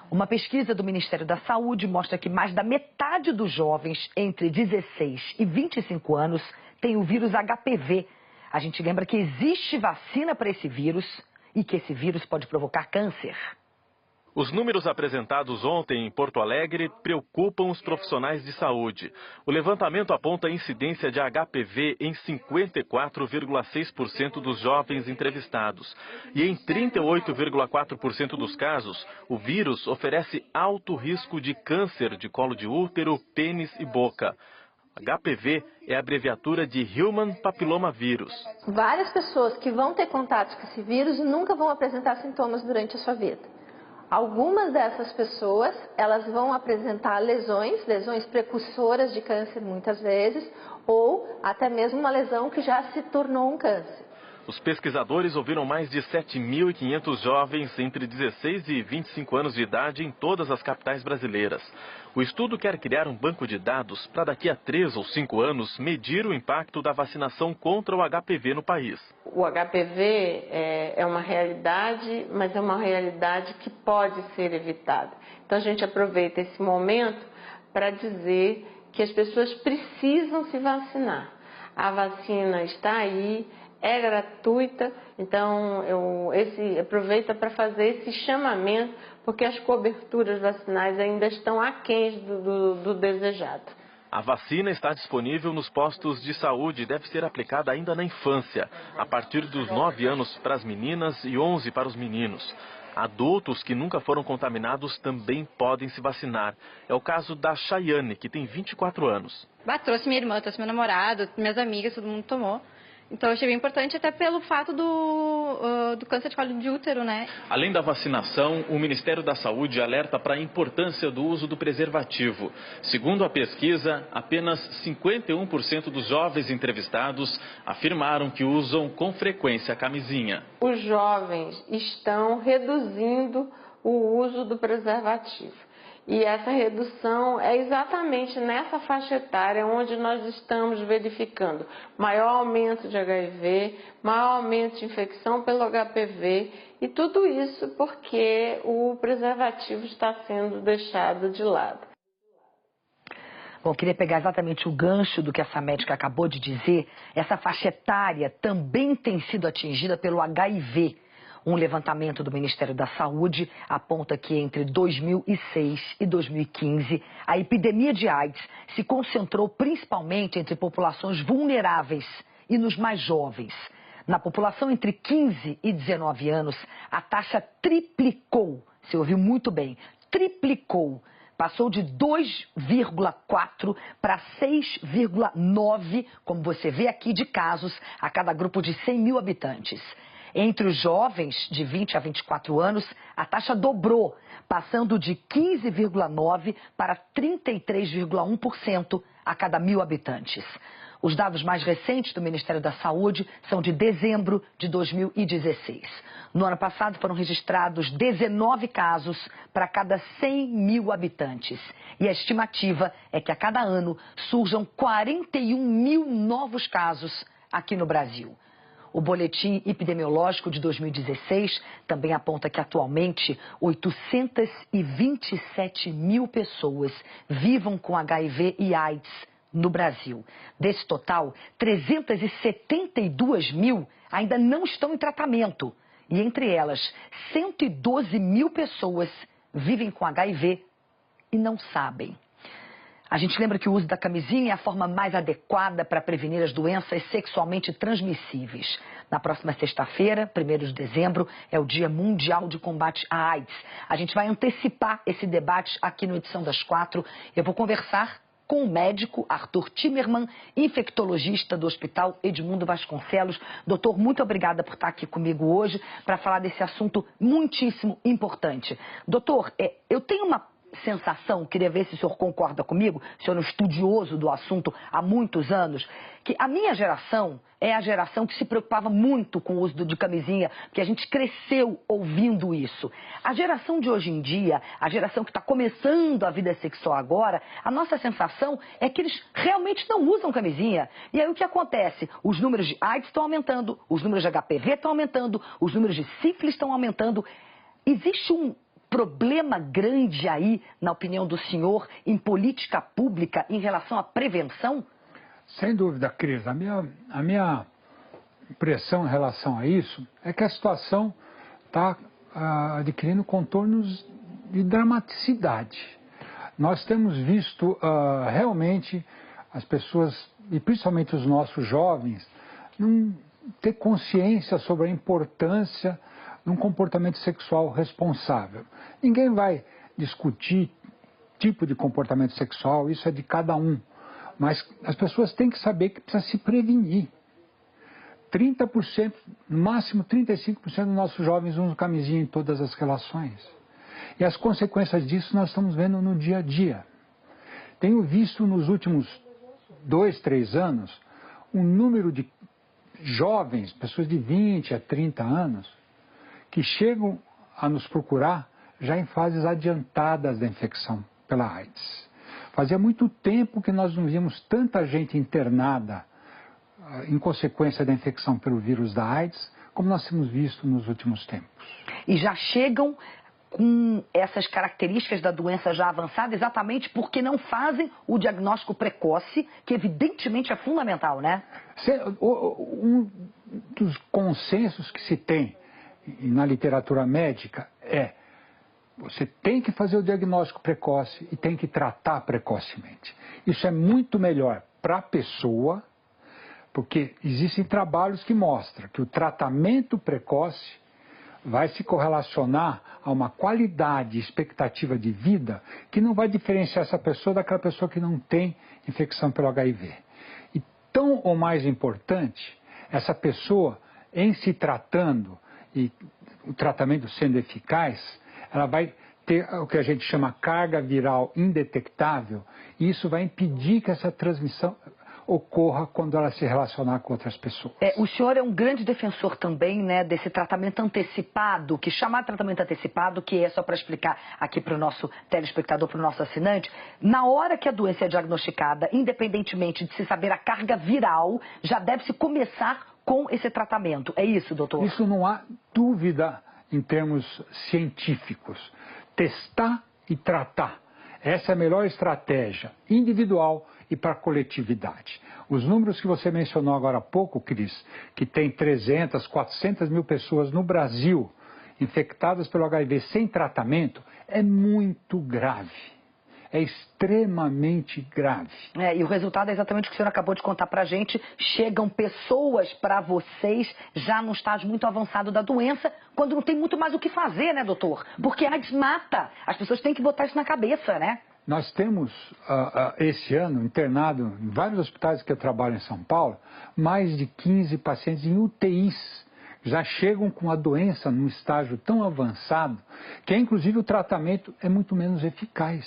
Uma pesquisa do Ministério da Saúde mostra que mais da metade dos jovens entre 16 e 25 anos tem o vírus HPV. A gente lembra que existe vacina para esse vírus e que esse vírus pode provocar câncer. Os números apresentados ontem em Porto Alegre preocupam os profissionais de saúde. O levantamento aponta a incidência de HPV em 54,6% dos jovens entrevistados. E em 38,4% dos casos, o vírus oferece alto risco de câncer de colo de útero, pênis e boca. HPV é a abreviatura de Human Papilloma Virus. Várias pessoas que vão ter contato com esse vírus nunca vão apresentar sintomas durante a sua vida. Algumas dessas pessoas, elas vão apresentar lesões precursoras de câncer muitas vezes, ou até mesmo uma lesão que já se tornou um câncer. Os pesquisadores ouviram mais de 7.500 jovens entre 16 e 25 anos de idade em todas as capitais brasileiras. O estudo quer criar um banco de dados para daqui a 3 ou 5 anos medir o impacto da vacinação contra o HPV no país. O HPV é uma realidade, mas é uma realidade que pode ser evitada. Então a gente aproveita esse momento para dizer que as pessoas precisam se vacinar. A vacina está aí. É gratuita, então aproveita para fazer esse chamamento, porque as coberturas vacinais ainda estão aquém do desejado. A vacina está disponível nos postos de saúde e deve ser aplicada ainda na infância, a partir dos 9 anos para as meninas e 11 para os meninos. Adultos que nunca foram contaminados também podem se vacinar. É o caso da Chayane, que tem 24 anos. Trouxe minha irmã, trouxe meu namorado, minhas amigas, todo mundo tomou. Então, eu achei bem importante até pelo fato do câncer de colo de útero, né? Além da vacinação, o Ministério da Saúde alerta para a importância do uso do preservativo. Segundo a pesquisa, apenas 51% dos jovens entrevistados afirmaram que usam com frequência a camisinha. Os jovens estão reduzindo o uso do preservativo. E essa redução é exatamente nessa faixa etária onde nós estamos verificando maior aumento de HIV, maior aumento de infecção pelo HPV e tudo isso porque o preservativo está sendo deixado de lado. Bom, queria pegar exatamente o gancho do que essa médica acabou de dizer. Essa faixa etária também tem sido atingida pelo HIV. Um levantamento do Ministério da Saúde aponta que entre 2006 e 2015, a epidemia de AIDS se concentrou principalmente entre populações vulneráveis e nos mais jovens. Na população entre 15 e 19 anos, a taxa triplicou. Você ouviu muito bem, triplicou. Passou de 2,4 para 6,9, como você vê aqui, de casos a cada grupo de 100 mil habitantes. Entre os jovens de 20 a 24 anos, a taxa dobrou, passando de 15,9% para 33,1% a cada 1.000 habitantes. Os dados mais recentes do Ministério da Saúde são de dezembro de 2016. No ano passado foram registrados 19 casos para cada 100 mil habitantes. E a estimativa é que a cada ano surjam 41 mil novos casos aqui no Brasil. O boletim epidemiológico de 2016 também aponta que atualmente 827 mil pessoas vivam com HIV e AIDS no Brasil. Desse total, 372 mil ainda não estão em tratamento. E entre elas, 112 mil pessoas vivem com HIV e não sabem. A gente lembra que o uso da camisinha é a forma mais adequada para prevenir as doenças sexualmente transmissíveis. Na próxima sexta-feira, 1º de dezembro, é o Dia Mundial de Combate à AIDS. A gente vai antecipar esse debate aqui no Edição das 4. Eu vou conversar com o médico Arthur Timerman, infectologista do Hospital Edmundo Vasconcelos. Doutor, muito obrigada por estar aqui comigo hoje para falar desse assunto muitíssimo importante. Doutor, eu tenho uma sensação, queria ver se o senhor concorda comigo, o senhor é um estudioso do assunto há muitos anos, que a minha geração é a geração que se preocupava muito com o uso de camisinha, porque a gente cresceu ouvindo isso. A geração de hoje em dia, a geração que está começando a vida sexual agora, a nossa sensação é que eles realmente não usam camisinha. E aí o que acontece? Os números de AIDS estão aumentando, os números de HPV estão aumentando, os números de sífilis estão aumentando. Existe problema grande aí, na opinião do senhor, em política pública em relação à prevenção? Sem dúvida, Cris. A minha impressão em relação a isso é que a situação está adquirindo contornos de dramaticidade. Nós temos visto realmente as pessoas, e principalmente os nossos jovens, não ter consciência sobre a importância de um comportamento sexual responsável. Ninguém vai discutir tipo de comportamento sexual, isso é de cada um. Mas as pessoas têm que saber que precisa se prevenir. 30%, no máximo 35% dos nossos jovens usam camisinha em todas as relações. E as consequências disso nós estamos vendo no dia a dia. Tenho visto nos últimos 2, 3 anos, um número de jovens, pessoas de 20 a 30 anos, que chegam a nos procurar já em fases adiantadas da infecção pela AIDS. Fazia muito tempo que nós não víamos tanta gente internada em consequência da infecção pelo vírus da AIDS, como nós temos visto nos últimos tempos. E já chegam com essas características da doença já avançada exatamente porque não fazem o diagnóstico precoce, que evidentemente é fundamental, né? Um dos consensos que se tem na literatura médica é: você tem que fazer o diagnóstico precoce e tem que tratar precocemente. Isso é muito melhor para a pessoa, porque existem trabalhos que mostram que o tratamento precoce vai se correlacionar a uma qualidade e expectativa de vida que não vai diferenciar essa pessoa daquela pessoa que não tem infecção pelo HIV. E tão ou mais importante, essa pessoa, em se tratando e o tratamento sendo eficaz, ela vai ter o que a gente chama carga viral indetectável, e isso vai impedir que essa transmissão ocorra quando ela se relacionar com outras pessoas. O senhor é um grande defensor também, né, desse tratamento antecipado, que chamar de tratamento antecipado, que é, só para explicar aqui para o nosso telespectador, para o nosso assinante, na hora que a doença é diagnosticada, independentemente de se saber a carga viral, já deve-se começar com esse tratamento. É isso, doutor? Isso não há dúvida em termos científicos. Testar e tratar. Essa é a melhor estratégia individual e para a coletividade. Os números que você mencionou agora há pouco, Cris, que tem 300, 400 mil pessoas no Brasil infectadas pelo HIV sem tratamento, é muito grave. É extremamente grave. E o resultado é exatamente o que o senhor acabou de contar pra gente. Chegam pessoas para vocês já num estágio muito avançado da doença, quando não tem muito mais o que fazer, né, doutor? Porque a AIDS mata. As pessoas têm que botar isso na cabeça, né? Nós temos, esse ano, internado em vários hospitais que eu trabalho em São Paulo, mais de 15 pacientes em UTIs. Já chegam com a doença num estágio tão avançado que, inclusive, o tratamento é muito menos eficaz.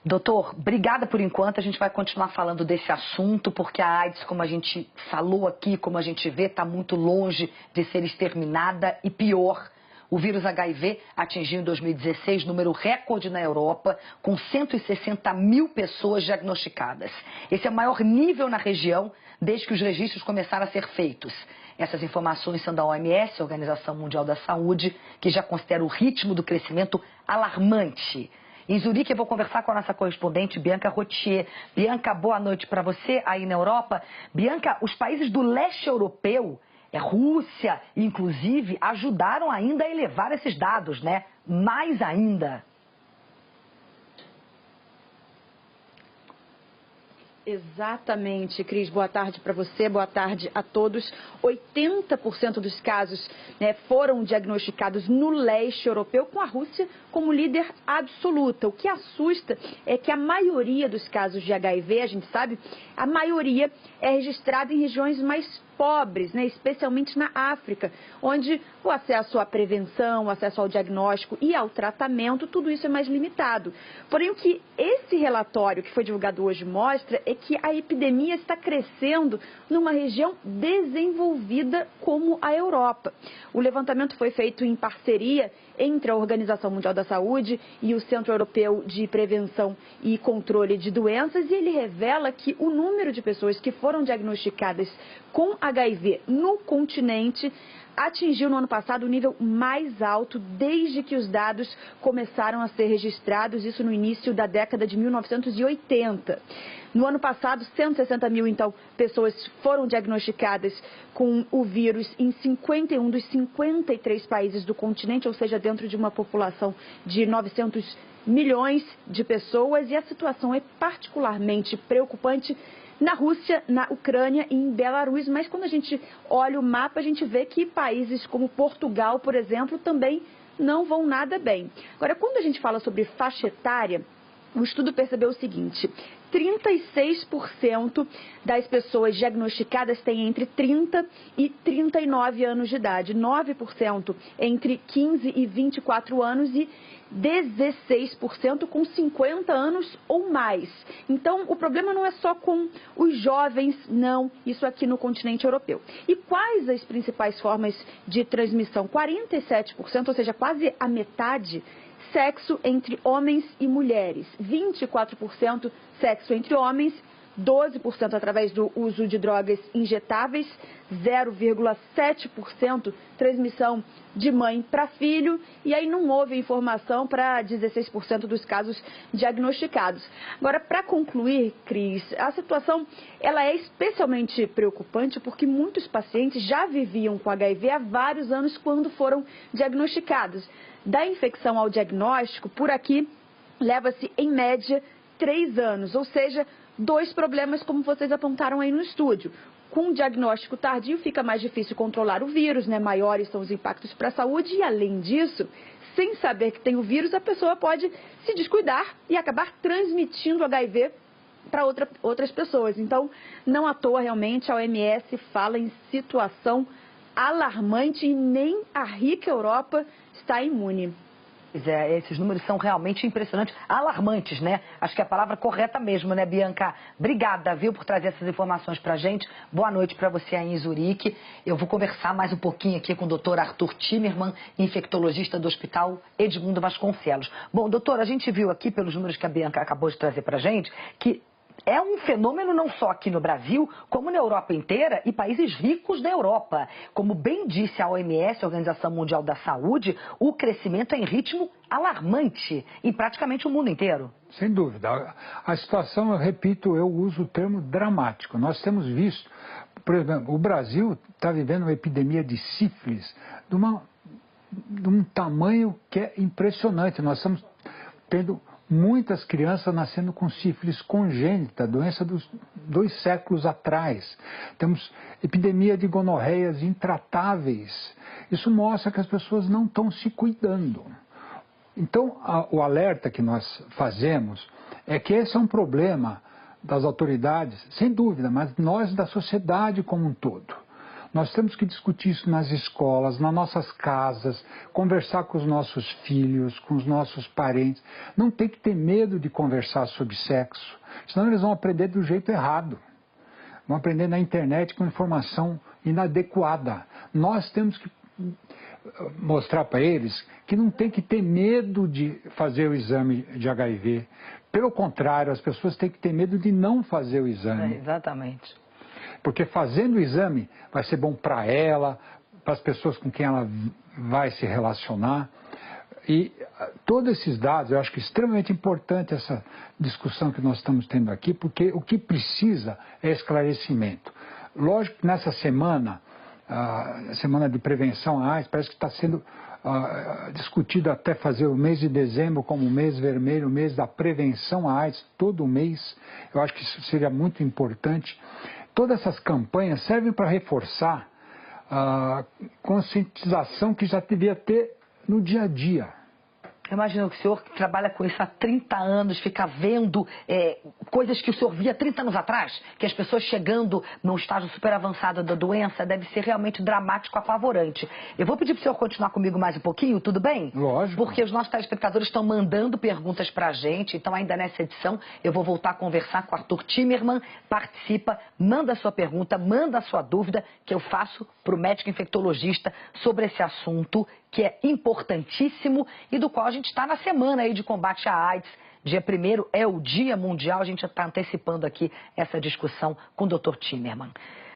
Doutor, obrigada por enquanto. A gente vai continuar falando desse assunto, porque a AIDS, como a gente falou aqui, como a gente vê, está muito longe de ser exterminada e pior. O vírus HIV atingiu em 2016 número recorde na Europa, com 160 mil pessoas diagnosticadas. Esse é o maior nível na região desde que os registros começaram a ser feitos. Essas informações são da OMS, Organização Mundial da Saúde, que já considera o ritmo do crescimento alarmante. Em Zurique, eu vou conversar com a nossa correspondente, Bianca Rotier. Bianca, boa noite para você aí na Europa. Bianca, os países do leste europeu, Rússia, inclusive, ajudaram ainda a elevar esses dados, né? Mais ainda. Exatamente, Cris. Boa tarde para você, boa tarde a todos. 80% dos casos foram diagnosticados no leste europeu, com a Rússia como líder absoluta. O que assusta é que a maioria dos casos de HIV, a gente sabe, a maioria é registrada em regiões mais pobres, especialmente na África, onde o acesso à prevenção, o acesso ao diagnóstico e ao tratamento, tudo isso é mais limitado. Porém, o que esse relatório que foi divulgado hoje mostra é que a epidemia está crescendo numa região desenvolvida como a Europa. O levantamento foi feito em parceria entre a Organização Mundial da Saúde e o Centro Europeu de Prevenção e Controle de Doenças, e ele revela que o número de pessoas que foram diagnosticadas com HIV no continente atingiu no ano passado o nível mais alto desde que os dados começaram a ser registrados, isso no início da década de 1980. No ano passado, 160 mil, então, pessoas foram diagnosticadas com o vírus em 51 dos 53 países do continente, ou seja, dentro de uma população de 900 milhões de pessoas, e a situação é particularmente preocupante na Rússia, na Ucrânia e em Belarus, mas quando a gente olha o mapa, a gente vê que países como Portugal, por exemplo, também não vão nada bem. Agora, quando a gente fala sobre faixa etária, o estudo percebeu o seguinte: 36% das pessoas diagnosticadas têm entre 30 e 39 anos de idade, 9% entre 15 e 24 anos e 16% com 50 anos ou mais. Então, o problema não é só com os jovens, não, isso aqui no continente europeu. E quais as principais formas de transmissão? 47%, ou seja, quase a metade, sexo entre homens e mulheres. 24% sexo entre homens, 12% através do uso de drogas injetáveis, 0,7% transmissão de mãe para filho, e aí não houve informação para 16% dos casos diagnosticados. Agora, para concluir, Cris, a situação ela é especialmente preocupante porque muitos pacientes já viviam com HIV há vários anos quando foram diagnosticados. Da infecção ao diagnóstico, por aqui, leva-se em média 3 anos, ou seja, 2 problemas como vocês apontaram aí no estúdio. Com o diagnóstico tardio fica mais difícil controlar o vírus, né? Maiores são os impactos para a saúde e, além disso, sem saber que tem o vírus, a pessoa pode se descuidar e acabar transmitindo HIV para outras pessoas. Então, não à toa, realmente, a OMS fala em situação alarmante e nem a rica Europa está imune. Pois é, esses números são realmente impressionantes, alarmantes, né? Acho que é a palavra correta mesmo, né, Bianca? Obrigada, viu, por trazer essas informações pra gente. Boa noite pra você aí em Zurique. Eu vou conversar mais um pouquinho aqui com o doutor Arthur Timmermann, infectologista do Hospital Edmundo Vasconcelos. Bom, doutor, a gente viu aqui, pelos números que a Bianca acabou de trazer pra gente, que é um fenômeno não só aqui no Brasil, como na Europa inteira e países ricos da Europa. Como bem disse a OMS, a Organização Mundial da Saúde, o crescimento é em ritmo alarmante em praticamente o mundo inteiro. Sem dúvida. A situação, eu repito, eu uso o termo dramático. Nós temos visto, por exemplo, o Brasil está vivendo uma epidemia de sífilis de um tamanho que é impressionante. Nós estamos tendo muitas crianças nascendo com sífilis congênita, doença dos 2 séculos atrás. Temos epidemia de gonorreias intratáveis. Isso mostra que as pessoas não estão se cuidando. Então, o alerta que nós fazemos é que esse é um problema das autoridades, sem dúvida, mas nós da sociedade como um todo. Nós temos que discutir isso nas escolas, nas nossas casas, conversar com os nossos filhos, com os nossos parentes. Não tem que ter medo de conversar sobre sexo, senão eles vão aprender do jeito errado. Vão aprender na internet com informação inadequada. Nós temos que mostrar para eles que não tem que ter medo de fazer o exame de HIV. Pelo contrário, as pessoas têm que ter medo de não fazer o exame. Exatamente. Porque fazendo o exame vai ser bom para ela, para as pessoas com quem ela vai se relacionar. E todos esses dados, eu acho que é extremamente importante essa discussão que nós estamos tendo aqui, porque o que precisa é esclarecimento. Lógico que nessa semana, a semana de prevenção à AIDS, parece que está sendo discutido até fazer o mês de dezembro como o mês vermelho, o mês da prevenção à AIDS, todo mês. Eu acho que isso seria muito importante. Todas essas campanhas servem para reforçar a conscientização que já devia ter no dia a dia. Imagina que o senhor que trabalha com isso há 30 anos, fica vendo coisas que o senhor via 30 anos atrás, que as pessoas chegando num estágio super avançado da doença, deve ser realmente dramático, apavorante. Eu vou pedir para o senhor continuar comigo mais um pouquinho, tudo bem? Lógico. Porque os nossos telespectadores estão mandando perguntas para a gente, então ainda nessa edição eu vou voltar a conversar com o Arthur Timerman. Participa, manda a sua pergunta, manda a sua dúvida, que eu faço para o médico infectologista sobre esse assunto que é importantíssimo e do qual a gente está na semana aí de combate à AIDS. Dia 1º é o Dia Mundial, a gente já está antecipando aqui essa discussão com o Dr. Timerman.